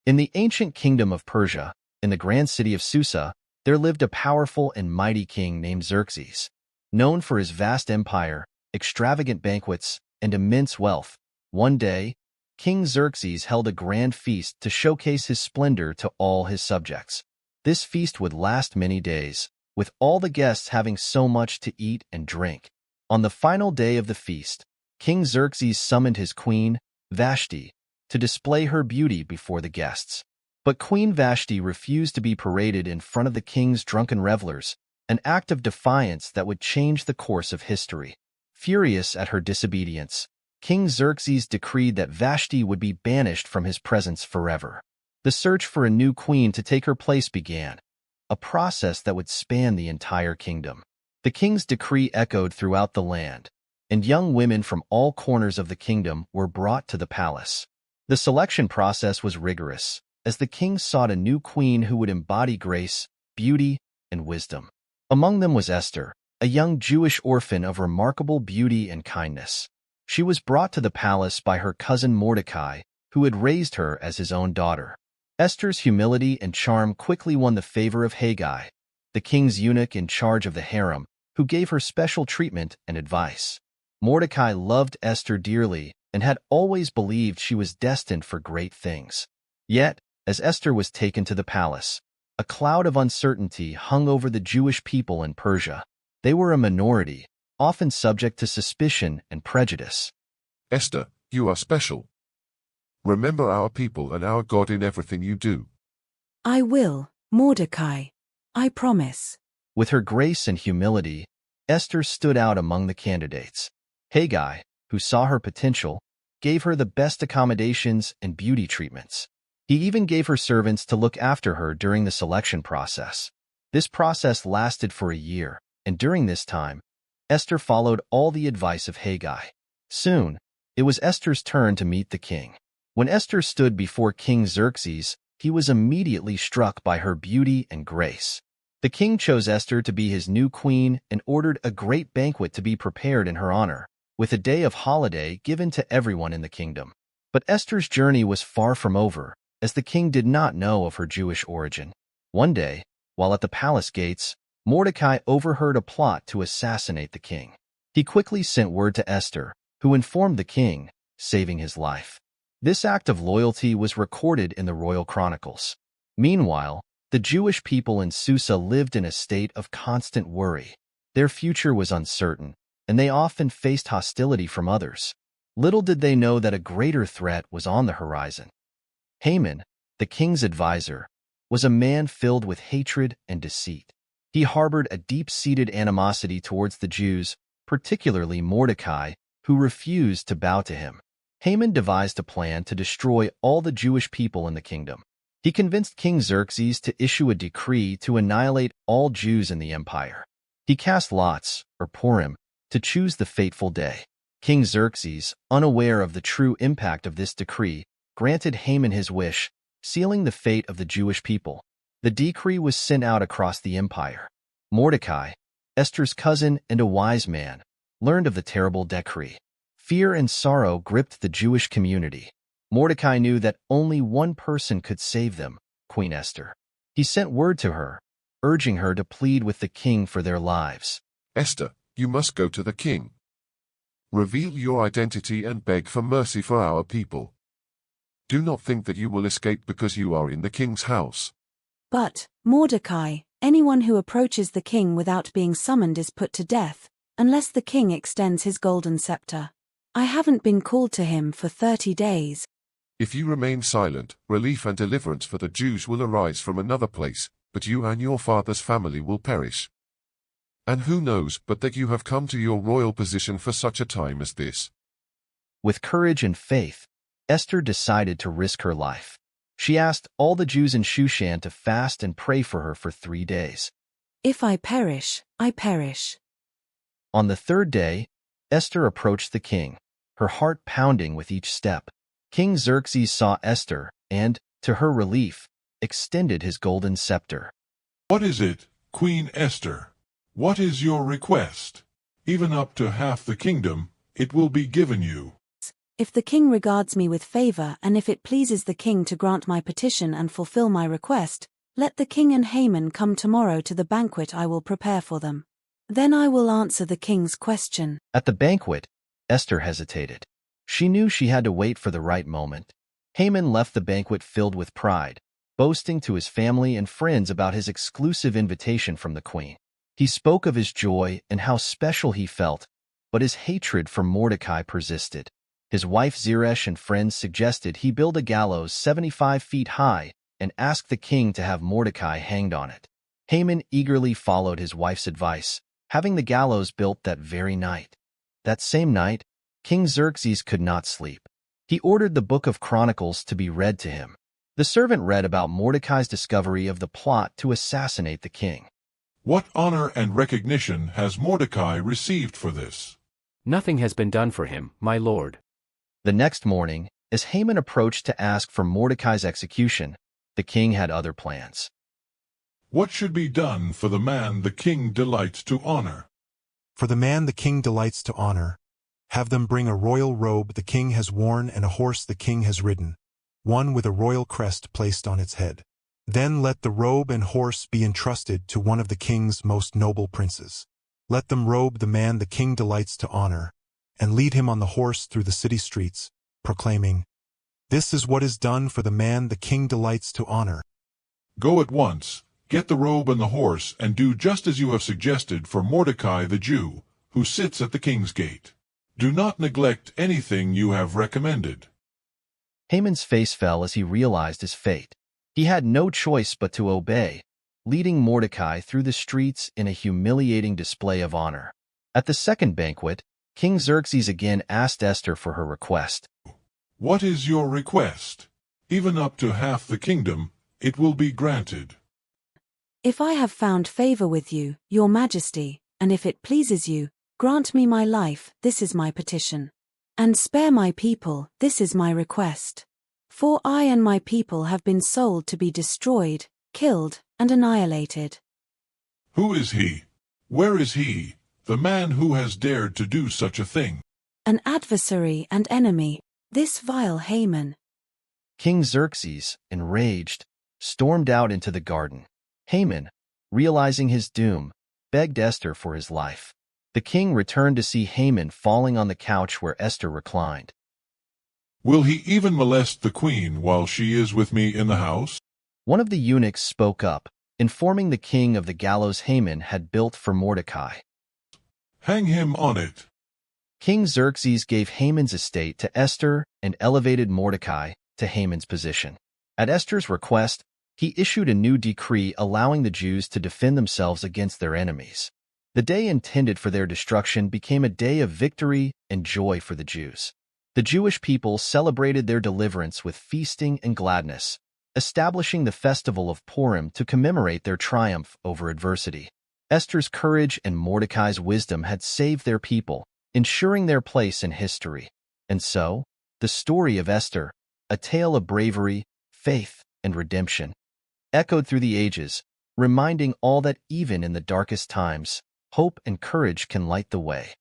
In the ancient kingdom of Persia, in the grand city of Susa, there lived a powerful and mighty king named Xerxes. Known for his vast empire, extravagant banquets, and immense wealth, one day, King Xerxes held a grand feast to showcase his splendor to all his subjects. This feast would last many days, with all the guests having so much to eat and drink. On the final day of the feast, King Xerxes summoned his queen, Vashti, to display her beauty before the guests. But Queen Vashti refused to be paraded in front of the king's drunken revelers, an act of defiance that would change the course of history. Furious at her disobedience, King Xerxes decreed that Vashti would be banished from his presence forever. The search for a new queen to take her place began, a process that would span the entire kingdom. The king's decree echoed throughout the land, and young women from all corners of the kingdom were brought to the palace. The selection process was rigorous, as the king sought a new queen who would embody grace, beauty, and wisdom. Among them was Esther, a young Jewish orphan of remarkable beauty and kindness. She was brought to the palace by her cousin Mordecai, who had raised her as his own daughter. Esther's humility and charm quickly won the favor of Haggai, the king's eunuch in charge of the harem, who gave her special treatment and advice. Mordecai loved Esther dearly and had always believed she was destined for great things. Yet, as Esther was taken to the palace, a cloud of uncertainty hung over the Jewish people in Persia. They were a minority, often subject to suspicion and prejudice. Esther, you are special. Remember our people and our God in everything you do. I will, Mordecai. I promise. With her grace and humility, Esther stood out among the candidates. Haggai, who saw her potential, gave her the best accommodations and beauty treatments. He even gave her servants to look after her during the selection process. This process lasted for a year, and during this time, Esther followed all the advice of Haggai. Soon, it was Esther's turn to meet the king. When Esther stood before King Xerxes, he was immediately struck by her beauty and grace. The king chose Esther to be his new queen and ordered a great banquet to be prepared in her honor, with a day of holiday given to everyone in the kingdom. But Esther's journey was far from over, as the king did not know of her Jewish origin. One day, while at the palace gates, Mordecai overheard a plot to assassinate the king. He quickly sent word to Esther, who informed the king, saving his life. This act of loyalty was recorded in the royal chronicles. Meanwhile, the Jewish people in Susa lived in a state of constant worry. Their future was uncertain, and they often faced hostility from others. Little did they know that a greater threat was on the horizon. Haman, the king's advisor, was a man filled with hatred and deceit. He harbored a deep-seated animosity towards the Jews, particularly Mordecai, who refused to bow to him. Haman devised a plan to destroy all the Jewish people in the kingdom. He convinced King Xerxes to issue a decree to annihilate all Jews in the empire. He cast lots, or Purim, to choose the fateful day. King Xerxes, unaware of the true impact of this decree, granted Haman his wish, sealing the fate of the Jewish people. The decree was sent out across the empire. Mordecai, Esther's cousin and a wise man, learned of the terrible decree. Fear and sorrow gripped the Jewish community. Mordecai knew that only one person could save them, Queen Esther. He sent word to her, urging her to plead with the king for their lives. Esther, you must go to the king. Reveal your identity and beg for mercy for our people. Do not think that you will escape because you are in the king's house. But, Mordecai, anyone who approaches the king without being summoned is put to death, unless the king extends his golden scepter. I haven't been called to him for 30 days. If you remain silent, relief and deliverance for the Jews will arise from another place, but you and your father's family will perish. And who knows but that you have come to your royal position for such a time as this? With courage and faith, Esther decided to risk her life. She asked all the Jews in Shushan to fast and pray for her for 3 days. If I perish, I perish. On the third day, Esther approached the king, her heart pounding with each step. King Xerxes saw Esther and, to her relief, extended his golden scepter. What is it, Queen Esther? What is your request? Even up to half the kingdom, it will be given you. If the king regards me with favor and if it pleases the king to grant my petition and fulfill my request, let the king and Haman come tomorrow to the banquet I will prepare for them. Then I will answer the king's question." At the banquet, Esther hesitated. She knew she had to wait for the right moment. Haman left the banquet filled with pride, boasting to his family and friends about his exclusive invitation from the queen. He spoke of his joy and how special he felt, but his hatred for Mordecai persisted. His wife Zeresh and friends suggested he build a gallows 75 feet high and ask the king to have Mordecai hanged on it. Haman eagerly followed his wife's advice, having the gallows built that very night. That same night, King Xerxes could not sleep. He ordered the Book of Chronicles to be read to him. The servant read about Mordecai's discovery of the plot to assassinate the king. What honor and recognition has Mordecai received for this? Nothing has been done for him, my lord. The next morning, as Haman approached to ask for Mordecai's execution, the king had other plans. What should be done for the man the king delights to honor? For the man the king delights to honor, have them bring a royal robe the king has worn and a horse the king has ridden, one with a royal crest placed on its head. Then let the robe and horse be entrusted to one of the king's most noble princes. Let them robe the man the king delights to honor, and lead him on the horse through the city streets, proclaiming, "This is what is done for the man the king delights to honor." Go at once, get the robe and the horse, and do just as you have suggested for Mordecai the Jew, who sits at the king's gate. Do not neglect anything you have recommended. Haman's face fell as he realized his fate. He had no choice but to obey, leading Mordecai through the streets in a humiliating display of honor. At the second banquet, King Xerxes again asked Esther for her request. What is your request? Even up to half the kingdom, it will be granted. "If I have found favor with you, your majesty, and if it pleases you, grant me my life, this is my petition. And spare my people, this is my request. For I and my people have been sold to be destroyed, killed, and annihilated." Who is he? Where is he, the man who has dared to do such a thing? "An adversary and enemy, this vile Haman." King Xerxes, enraged, stormed out into the garden. Haman, realizing his doom, begged Esther for his life. The king returned to see Haman falling on the couch where Esther reclined. Will he even molest the queen while she is with me in the house? One of the eunuchs spoke up, informing the king of the gallows Haman had built for Mordecai. Hang him on it. King Xerxes gave Haman's estate to Esther and elevated Mordecai to Haman's position. At Esther's request, he issued a new decree allowing the Jews to defend themselves against their enemies. The day intended for their destruction became a day of victory and joy for the Jews. The Jewish people celebrated their deliverance with feasting and gladness, establishing the festival of Purim to commemorate their triumph over adversity. Esther's courage and Mordecai's wisdom had saved their people, ensuring their place in history. And so, the story of Esther, a tale of bravery, faith, and redemption, echoed through the ages, reminding all that even in the darkest times, hope and courage can light the way.